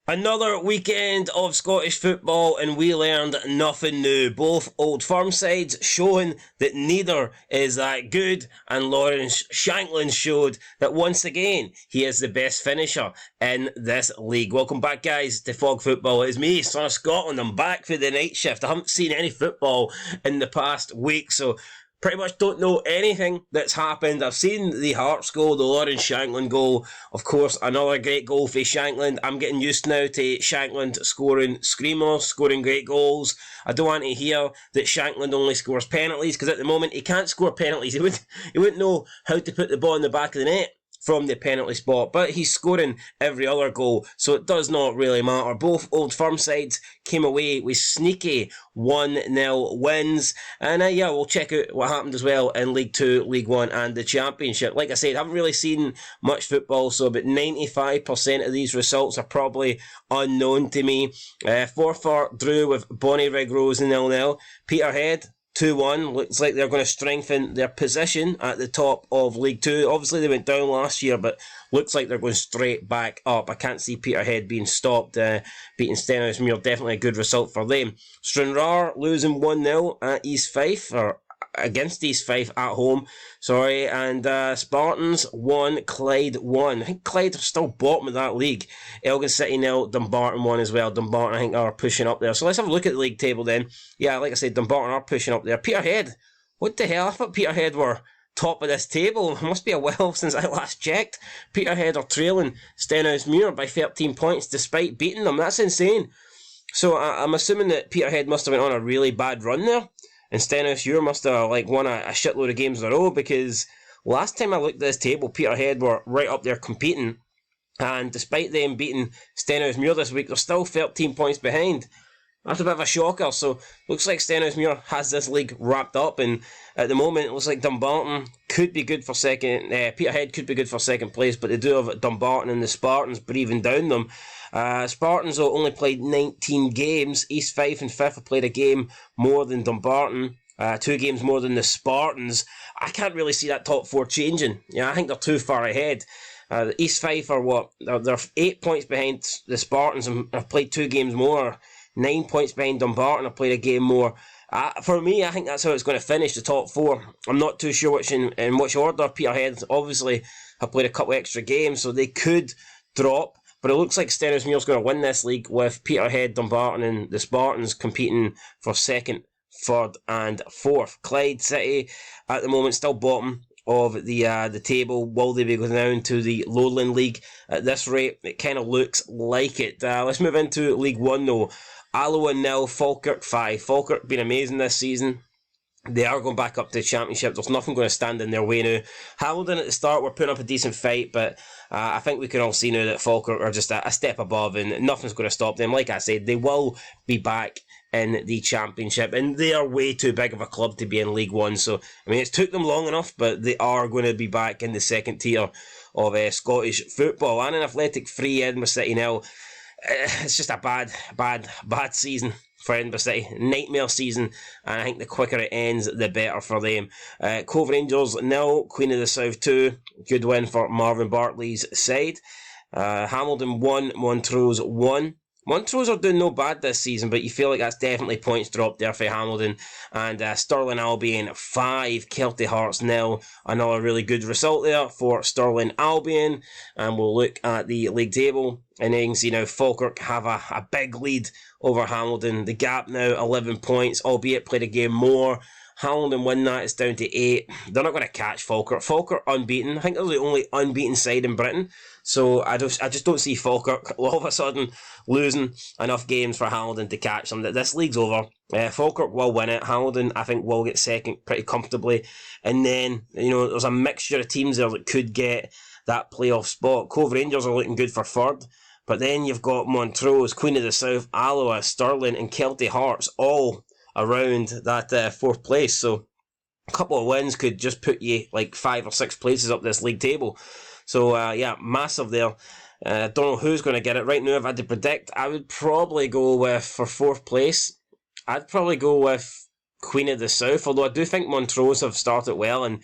Another weekend of Scottish football and we learned nothing new. Both old firm sides showing that neither is that good, and Lawrence Shankland showed that once again he is the best finisher in this league. Welcome back, guys, to Fog Football. It's me, Son of Scotland. I'm back for the night shift. I haven't seen any football in the past week, so pretty much don't know anything that's happened. I've seen the Hearts goal, the Lawrence Shankland goal. Of course, another great goal for Shankland. I'm getting used now to Shankland scoring screamers, scoring great goals. I don't want to hear that Shankland only scores penalties, because at the moment he can't score penalties. He wouldn't know how to put the ball in the back of the net from the penalty spot, but he's scoring every other goal, so it does not really matter. Both old firm sides came away with sneaky 1-0 wins, and we'll check out what happened as well in League 2, League 1 and the Championship. Like I said, I haven't really seen much football, so about 95% of these results are probably unknown to me. Forfar drew with Bonnyrigg Rose 0-0. Peterhead 2-1. Looks like they're going to strengthen their position at the top of League 2. Obviously, they went down last year, but looks like they're going straight back up. I can't see Peterhead being stopped. Beating Stenhousemuir, definitely a good result for them. Stranraer losing 1-0 at East Fife, or against East Fife at home, and Spartans 1, Clyde 1. I think Clyde are still bottom of that league. Elgin City 0, Dumbarton 1 as well. Dumbarton, I think, are pushing up there. So let's have a look at the league table then. Yeah, like I said, Dumbarton are pushing up there. Peterhead, what the hell? I thought Peterhead were top of this table. It must be a while since I last checked. Peterhead are trailing Stenhousemuir by 13 points despite beating them. That's insane. So I'm assuming that Peterhead must have been on a really bad run there, and Stenhousemuir must have won a shitload of games in a row, because last time I looked at this table, Peterhead were right up there competing, and despite them beating Stenhousemuir this week, they're still 13 points behind. That's a bit of a shocker. So looks like Stenhousemuir has this league wrapped up, and at the moment it looks like Dumbarton could be good for second. Peterhead could be good for second place, but they do have Dumbarton and the Spartans breathing down them. Spartans only played 19 games. East Fife and Fife have played a game more than Dumbarton. 2 games more than the Spartans. I can't really see that top 4 changing. I think they're too far ahead. The East Fife are what? They're 8 points behind the Spartans and have played 2 games more. 9 points behind Dumbarton have played a game more. For me, I think that's how it's going to finish, the top 4. I'm not too sure in which order. Peterhead obviously have played a couple extra games, so they could drop. But it looks like Stenhousemuir's going to win this league, with Peterhead, Dumbarton and the Spartans competing for second, third and fourth. Clyde City at the moment still bottom of the table. Will they be going down to the Lowland League at this rate? It kind of looks like it. Let's move into League 1 though. Alloa 0, Falkirk 5. Falkirk been amazing this season. They are going back up to the Championship. There's nothing going to stand in their way now. Hamilton at the start were putting up a decent fight, but I think we can all see now that Falkirk are just a step above, and nothing's going to stop them. Like I said, they will be back in the Championship, and they are way too big of a club to be in League 1. So, I mean, it's took them long enough, but they are going to be back in the second tier of Scottish football. And an Athletic 3, Edinburgh City now. It's just a bad season for Edinburgh City. Nightmare season, and I think the quicker it ends, the better for them. Cove Rangers 0, Queen of the South 2. Good win for Marvin Bartley's side. Hamilton 1, Montrose 1. Montrose are doing no bad this season, but you feel like that's definitely points dropped there for Hamilton. And Stirling Albion 5, Kelty Hearts 0. Another really good result there for Stirling Albion. And we'll look at the league table, and you can see now Falkirk have a big lead over Hamilton. The gap now 11 points, albeit played a game more. Hamilton win that, it's down to 8. They're not going to catch Falkirk. Falkirk unbeaten. I think they're the only unbeaten side in Britain. So I just don't see Falkirk all of a sudden losing enough games for Hamilton to catch them. This league's over. Falkirk will win it. Hamilton, I think, will get second pretty comfortably. And then, there's a mixture of teams there that could get that playoff spot. Cove Rangers are looking good for third. But then you've got Montrose, Queen of the South, Alloa, Stirling and Kelty Hearts all around that fourth place. So a couple of wins could just put you like 5 or 6 places up this league table. So massive there. Don't know who's going to get it. Right now, if I had to predict, I would probably go with, for fourth place, I'd probably go with Queen of the South, although I do think Montrose have started well and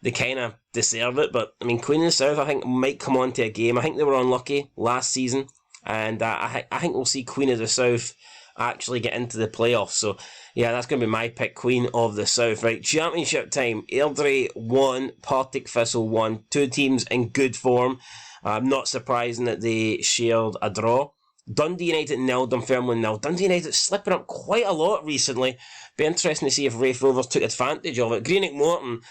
they kind of deserve it. But I mean, Queen of the South, I think, might come on to a game. I think they were unlucky last season and I think we'll see Queen of the South actually get into the playoffs. So yeah, that's going to be my pick, Queen of the South. Right, championship time. Airdrie 1, Partick Thistle 1. Two teams in good form. Not surprising that they shared a draw. Dundee United 0, Dunfermline 0. Dundee United slipping up quite a lot recently. Be interesting to see if Raith Rovers took advantage of it. Greenock Morton,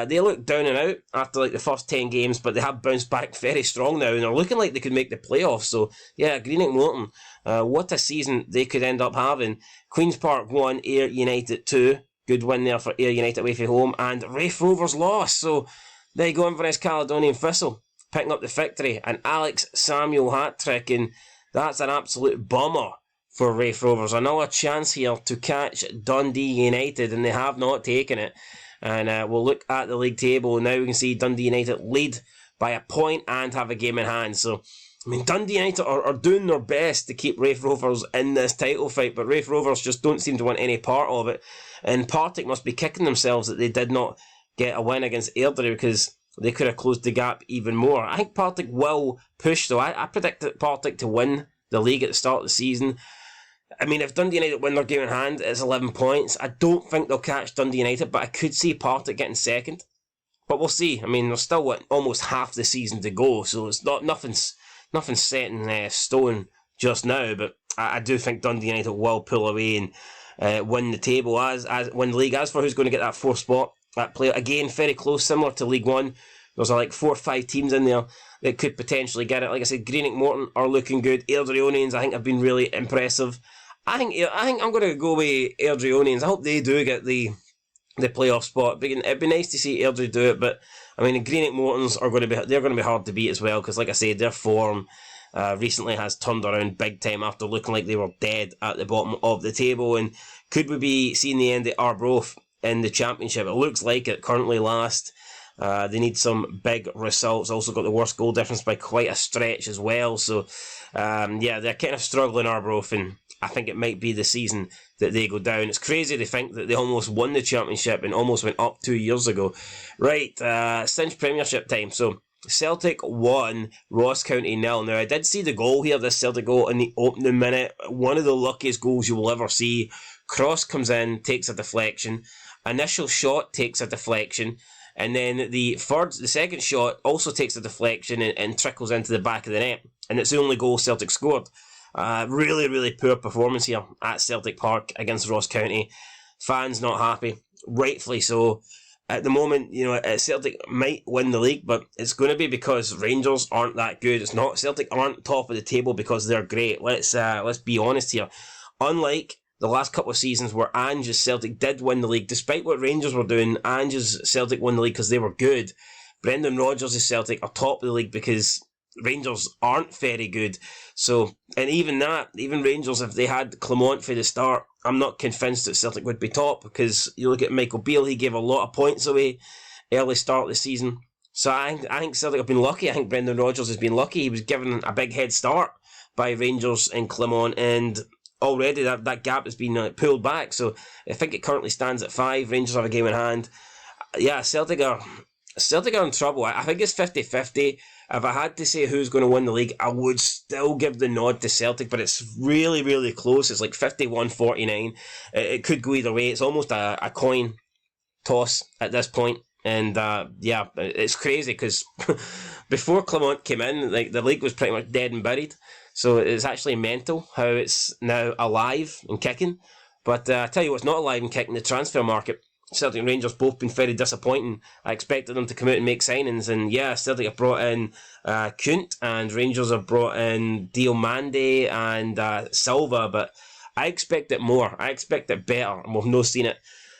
they looked down and out after like the first 10 games, but they have bounced back very strong now and are looking like they could make the playoffs. So yeah, Greenock Morton, what a season they could end up having. Queen's Park 1, Ayr United 2. Good win there for Ayr United away from home. And Raith Rovers lost. So there you go, Inverness Caledonian Thistle picking up the victory. And Alex Samuel hat-trick, and that's an absolute bummer for Raith Rovers. Another chance here to catch Dundee United, and they have not taken it. And we'll look at the league table. Now we can see Dundee United lead by a point and have a game in hand. So, I mean, Dundee United are doing their best to keep Raith Rovers in this title fight, but Raith Rovers just don't seem to want any part of it. And Partick must be kicking themselves that they did not get a win against Airdrie, because they could have closed the gap even more. I think Partick will push, though. I predict Partick to win the league at the start of the season. I mean, if Dundee United win their game in hand, it's 11 points. I don't think they'll catch Dundee United, but I could see Partick getting second. But we'll see. I mean, there's still almost half the season to go, so it's nothing's set in stone just now. But I do think Dundee United will pull away and win the table, as win the league. As for who's going to get that fourth spot, that play again very close, similar to League One. There's like 4 or 5 teams in there that could potentially get it. Like I said, Greenock Morton are looking good. Airdrieonians, I think, have been really impressive. I think I'm going to go with Airdrieonians. I hope they do get the playoff spot. It'd be nice to see Airdrie do it, but I mean, the Greenock Mortons are going to be hard to beat as well, because like I said, their form recently has turned around big time after looking like they were dead at the bottom of the table. And could we be seeing the end of Arbroath in the championship? It looks like it, currently last. They need some big results. Also got the worst goal difference by quite a stretch as well. So yeah, they're kind of struggling, Arbroath, and I think it might be the season that they go down. It's crazy to think that they almost won the championship and almost went up 2 years ago. Right, cinch premiership time. So Celtic 1, Ross County 0. Now, I did see the goal here, this Celtic goal in the opening minute. One of the luckiest goals you will ever see. Cross comes in, takes a deflection. Initial shot takes a deflection. And then the second shot also takes a deflection and trickles into the back of the net. And it's the only goal Celtic scored. Really, really poor performance here at Celtic Park against Ross County. Fans not happy, rightfully so. At the moment, Celtic might win the league, but it's going to be because Rangers aren't that good. It's not. Celtic aren't top of the table because they're great. Let's be honest here. Unlike the last couple of seasons where Ange's Celtic did win the league, despite what Rangers were doing, Ange's Celtic won the league because they were good. Brendan Rodgers' Celtic are top of the league because Rangers aren't very good. So, and even Rangers, if they had Clement for the start, I'm not convinced that Celtic would be top, because you look at Michael Beale, he gave a lot of points away early start of the season. So I think Celtic have been lucky. I think Brendan Rodgers has been lucky. He was given a big head start by Rangers and Clement, and already that gap has been pulled back. So I think it currently stands at 5. Rangers have a game in hand. Yeah, Celtic are in trouble. I think it's 50-50. If I had to say who's going to win the league, I would still give the nod to Celtic, but it's really, really close. It's like 51-49. It could go either way. It's almost a coin toss at this point. And yeah, it's crazy because before Clement came in, like, the league was pretty much dead and buried. So it's actually mental how it's now alive and kicking. But I tell you what's not alive and kicking, the transfer market. Celtic and Rangers both been very disappointing. I expected them to come out and make signings, and yeah, Celtic have brought in Kunt, and Rangers have brought in Diomande and Silva, but I expect it more. I expect it better, and we've not seen it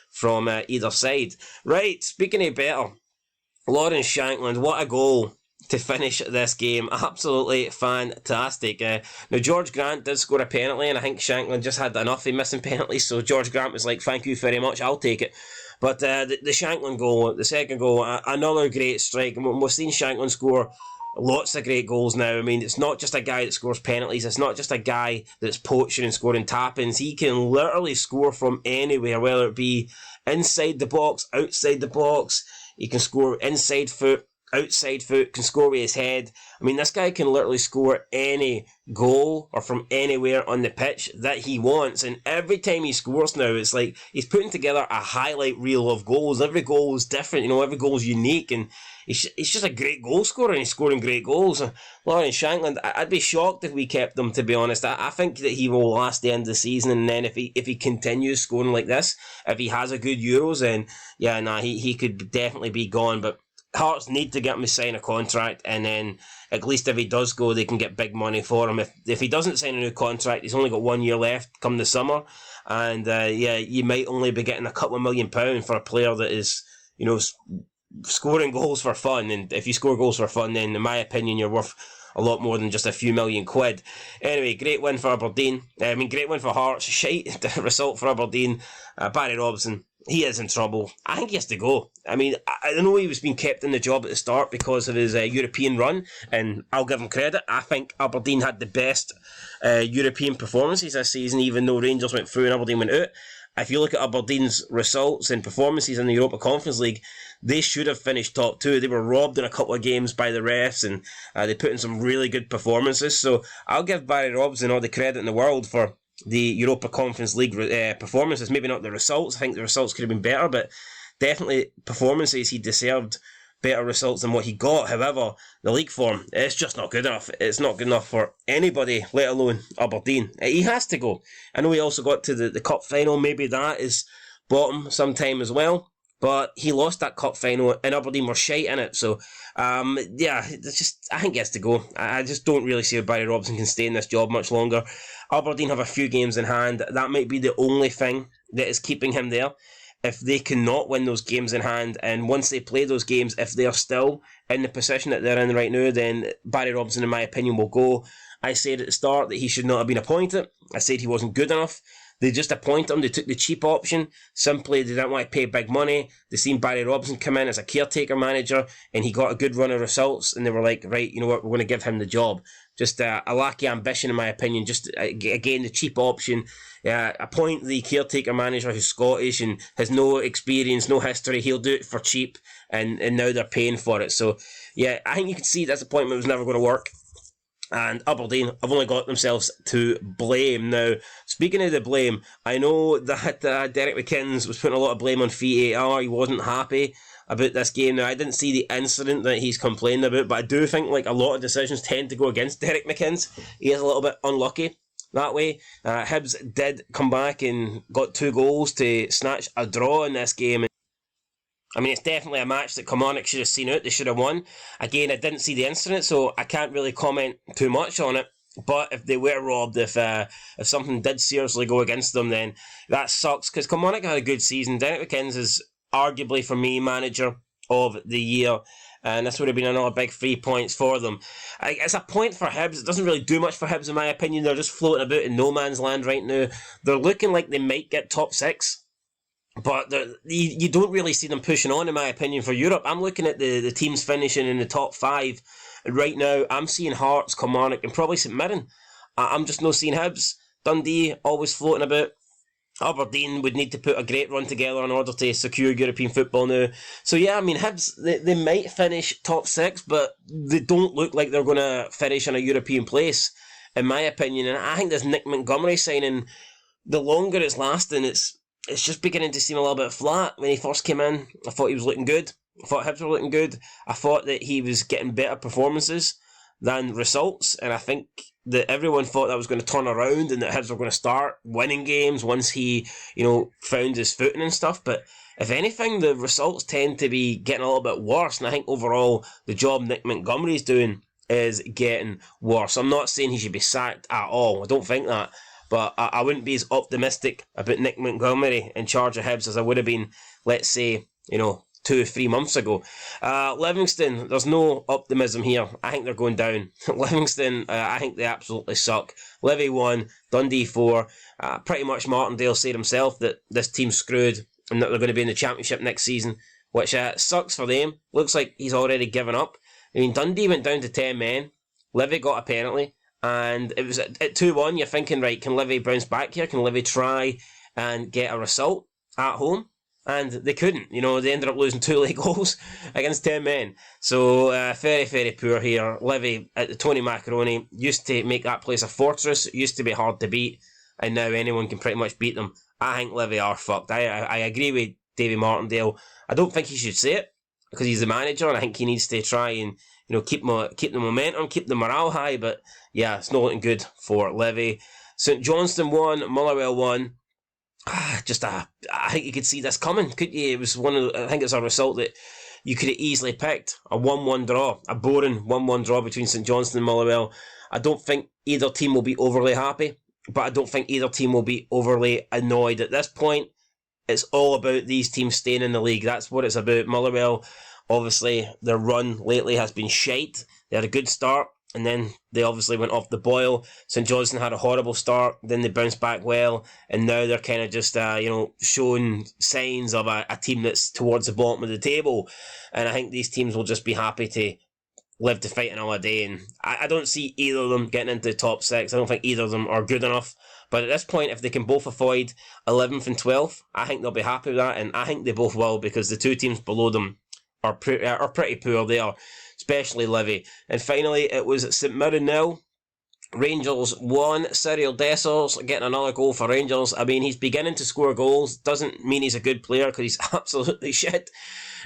from either side. Right, speaking of better, Lawrence Shankland, what a goal to finish this game. Absolutely fantastic. Now, George Grant did score a penalty, and I think Shankland just had enough of missing penalties, so George Grant was like, thank you very much, I'll take it. But the Shankland goal, the second goal, another great strike. And we've seen Shankland score lots of great goals now. I mean, it's not just a guy that scores penalties. It's not just a guy that's poaching and scoring tap-ins. He can literally score from anywhere, whether it be inside the box, outside the box. He can score inside foot. outside foot, can score with his head. I mean, this guy can literally score any goal or from anywhere on the pitch that he wants. And every time he scores now, it's like he's putting together a highlight reel of goals. Every goal is different, every goal is unique. And he's just a great goal scorer, and he's scoring great goals. Lawrence Shankland, I'd be shocked if we kept him, to be honest. I think that he will last the end of the season, and then if he continues scoring like this, if he has a good Euros, then he could definitely be gone. But Hearts need to get him to sign a contract, and then at least if he does go, they can get big money for him. If he doesn't sign a new contract, he's only got 1 year left come the summer, and you might only be getting a couple of £1 million for a player that is, scoring goals for fun. And if you score goals for fun, then in my opinion, you're worth a lot more than just a few £1,000,000. Anyway, great win for Aberdeen. Great win for Hearts. Shite result for Aberdeen. Barry Robson, he is in trouble. I think he has to go. I know he was being kept in the job at the start because of his European run, and I'll give him credit. I think Aberdeen had the best European performances this season, even though Rangers went through and Aberdeen went out. If you look at Aberdeen's results and performances in the Europa Conference League, they should have finished top two. They were robbed in a couple of games by the refs, and they put in some really good performances. So I'll give Barry Robson all the credit in the world for the Europa Conference League performances. Maybe not the results. I think the results could have been better, but definitely performances. He deserved better results than what he got. However, the league form, it's just not good enough. It's not good enough for anybody, let alone Aberdeen. He has to go. I know he also got to the cup final. Maybe that is bottom sometime as well. But he lost that cup final, and Aberdeen were shite in it. So, it's just, I think he has to go. I just don't really see how Barry Robson can stay in this job much longer. Aberdeen have a few games in hand. That might be the only thing that is keeping him there. If they cannot win those games in hand, and once they play those games, if they are still in the position that they're in right now, then Barry Robson, in my opinion, will go. I said at the start that he should not have been appointed. I said he wasn't good enough. They just appointed him. They took the cheap option. Simply, they didn't want to pay big money. They seen Barry Robson come in as a caretaker manager, and he got a good run of results, and they were like, right, you know what, we're going to give him the job. Just a lack of ambition, in my opinion. Just, again, the cheap option. Appoint the caretaker manager who's Scottish and has no experience, no history. He'll do it for cheap, and now they're paying for it. So, yeah, I think you can see this appointment was never going to work. And Aberdeen have only got themselves to blame. Now, speaking of the blame, I know that Derek McInnes was putting a lot of blame on VAR. He wasn't happy about this game. Now, I didn't see the incident that he's complaining about, but I do think a lot of decisions tend to go against Derek McInnes. He is a little bit unlucky that way. Hibs did come back and got 2 goals to snatch a draw in this game. It's definitely a match that Kilmarnock should have seen out. They should have won. Again, I didn't see the incident, so I can't really comment too much on it. But if they were robbed, if something did seriously go against them, then that sucks, because Kilmarnock had a good season. Derek McInnes is arguably, for me, manager of the year, and this would have been another big 3 points for them. It's a point for Hibs. It doesn't really do much for Hibs, in my opinion. They're just floating about in no man's land right now. They're looking like they might get top 6. But you don't really see them pushing on, in my opinion, for Europe. I'm looking at the teams finishing in the top 5. And right now, I'm seeing Hearts, Kilmarnock, and probably St Mirren. I'm just not seeing Hibs. Dundee, always floating about. Aberdeen would need to put a great run together in order to secure European football now. So Hibs, they might finish top 6, but they don't look like they're going to finish in a European place, in my opinion. And I think this Nick Montgomery signing, the longer it's lasting, it's just beginning to seem a little bit flat. When he first came in, I thought he was looking good. I thought Hibs were looking good. I thought that he was getting better performances than results, and I think that everyone thought that was going to turn around and that Hibs were going to start winning games once he, found his footing and stuff. But if anything, the results tend to be getting a little bit worse, and I think overall the job Nick Montgomery's doing is getting worse. I'm not saying he should be sacked at all. I don't think that. But I wouldn't be as optimistic about Nick Montgomery in charge of Hibs as I would have been, let's say, 2 or 3 months ago. Livingston, there's no optimism here. I think they're going down. Livingston, I think they absolutely suck. Livy 1, Dundee 4. Pretty much Martindale said himself that this team's screwed and that they're going to be in the Championship next season, which sucks for them. Looks like he's already given up. Dundee went down to 10 men. Livy got a penalty. And it was at 2-1, you're thinking, right, can Livy bounce back here? Can Livy try and get a result at home? and they couldn't. They ended up losing 2 late goals against 10 men. So very, very poor here. Levy at the Tony Macaroni used to make that place a fortress. It used to be hard to beat, and now anyone can pretty much beat them. I think Levy are fucked. I agree with Davy Martindale. I don't think he should say it because he's the manager, and I think he needs to try and keep the momentum, keep the morale high. But yeah, it's not looking good for Levy. St Johnstone won, Motherwell won. I think you could see this coming, couldn't you? It was I think it's a result that you could have easily picked. A 1-1 draw, a boring 1-1 draw between St Johnstone and Motherwell. I don't think either team will be overly happy, but I don't think either team will be overly annoyed. At this point, it's all about these teams staying in the league. That's what it's about. Motherwell, obviously, their run lately has been shite. They had a good start, and then they obviously went off the boil. St Johnstone had a horrible start, then they bounced back well, and now they're kind of just, showing signs of a team that's towards the bottom of the table. And I think these teams will just be happy to live to fight another day. And I don't see either of them getting into the top 6. I don't think either of them are good enough. But at this point, if they can both avoid 11th and 12th, I think they'll be happy with that, and I think they both will, because the 2 teams below them are pretty poor. They are, especially Livy. And finally, it was St Mirren 0, Rangers 1. Cyril Dessers getting another goal for Rangers. I mean, he's beginning to score goals. Doesn't mean he's a good player, because he's absolutely shit.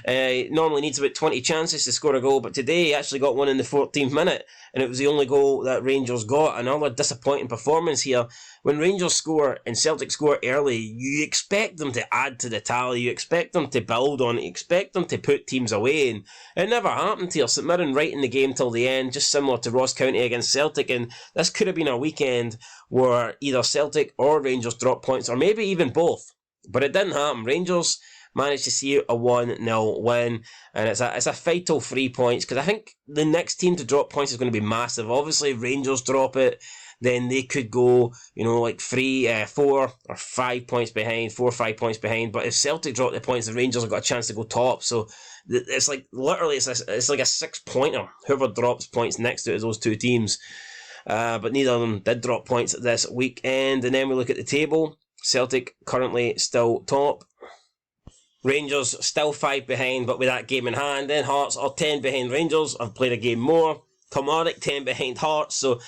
Normally needs about 20 chances to score a goal, but today he actually got one in the 14th minute, and it was the only goal that Rangers got. Another disappointing performance here. When Rangers score and Celtic score early, you expect them to add to the tally, you expect them to build on it, you expect them to put teams away, and it never happened here. St Mirren right in the game till the end, just similar to Ross County against Celtic, and this could have been a weekend where either Celtic or Rangers dropped points, or maybe even both, but it didn't happen. Rangers managed to see a 1-0 win, and it's a vital 3 points, because I think the next team to drop points is going to be massive. Obviously, if Rangers drop it, then they could go, like 4 or 5 points behind, 4 or 5 points behind. But if Celtic drop the points, the Rangers have got a chance to go top. So it's like literally, it's like a 6-pointer. Whoever drops points next to it is those 2 teams. But neither of them did drop points this weekend. And then we look at the table. Celtic currently still top. Rangers still 5 behind, but with that game in hand. Then Hearts are 10 behind Rangers. I've played a game more. Kilmarnock 10 behind Hearts. So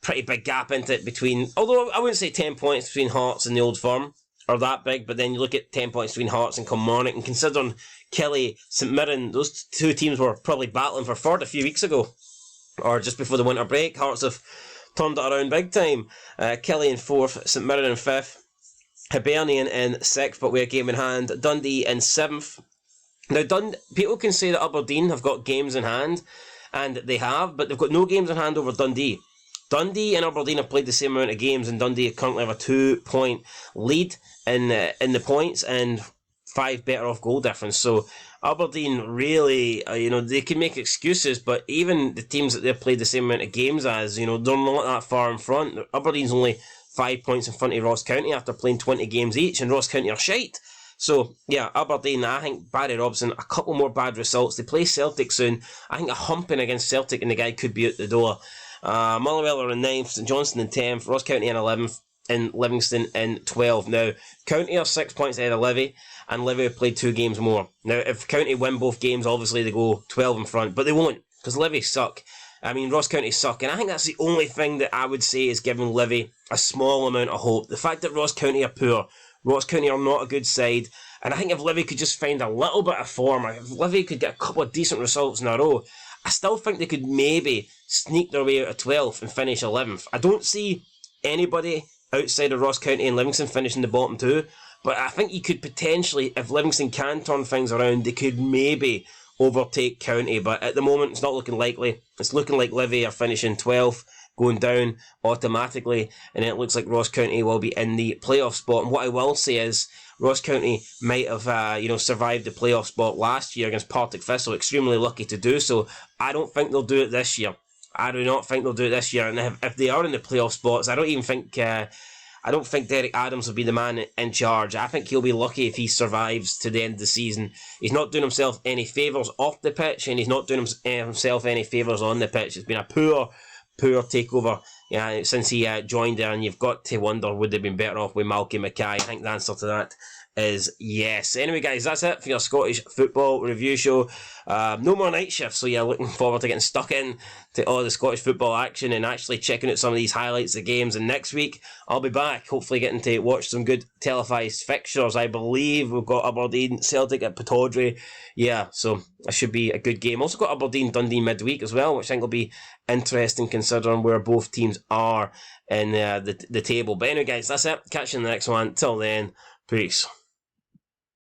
pretty big gap into it between, although I wouldn't say 10 points between Hearts and the Old Firm are that big, but then you look at 10 points between Hearts and Kilmarnock, and considering Kelly, St Mirren, those 2 teams were probably battling for third a few weeks ago, or just before the winter break. Hearts have turned it around big time. Kelly in 4th, St Mirren in 5th, Hibernian in 6th, but with a game in hand, Dundee in 7th. Now, people can say that Aberdeen have got games in hand, and they have, but they've got no games in hand over Dundee. Dundee and Aberdeen have played the same amount of games, and Dundee currently have a 2-point lead in the points and 5 better off goal difference. So Aberdeen really, they can make excuses, but even the teams that they've played the same amount of games as, they're not that far in front. Aberdeen's only 5 points in front of Ross County after playing 20 games each, and Ross County are shite. So, yeah, Aberdeen, I think Barry Robson, a couple more bad results. They play Celtic soon. I think a humping against Celtic and the guy could be out the door. Motherwell are in 9th, St Johnstone in 10th, Ross County in 11th, and Livingston in 12th. Now, County are 6 points ahead of Livy, and Livy have played 2 games more. Now, if County win both games, obviously they go 12 in front, but they won't, because Livy suck. I mean, Ross County suck, and I think that's the only thing that I would say is giving Livy a small amount of hope. The fact that Ross County are poor, Ross County are not a good side, and I think if Livy could just find a little bit of form, or if Livy could get a couple of decent results in a row, I still think they could maybe sneak their way out of 12th and finish 11th. I don't see anybody outside of Ross County and Livingston finishing the bottom 2, but I think you could potentially, if Livingston can turn things around, they could maybe overtake County, but at the moment it's not looking likely. It's looking like Livy are finishing 12th, going down automatically, and it looks like Ross County will be in the playoff spot. And what I will say is, Ross County might have, survived the playoff spot last year against Partick Thistle. Extremely lucky to do so. I don't think they'll do it this year. I do not think they'll do it this year. And if they are in the playoff spots, I don't think Derek Adams will be the man in charge. I think he'll be lucky if he survives to the end of the season. He's not doing himself any favours off the pitch, and he's not doing himself any favours on the pitch. It's been a poor takeover since he joined there, and you've got to wonder, would they have been better off with Malky Mackay? I think the answer to that is yes. Anyway, guys, that's it for your Scottish football review show. No more night shifts, so yeah, looking forward to getting stuck in to all the Scottish football action and actually checking out some of these highlights of games. And next week, I'll be back, hopefully getting to watch some good televised fixtures. I believe we've got Aberdeen Celtic at Pittodrie. Yeah, so that should be a good game. Also got Aberdeen Dundee midweek as well, which I think will be interesting considering where both teams are in the table. But anyway, guys, that's it. Catch you in the next one. Till then, peace.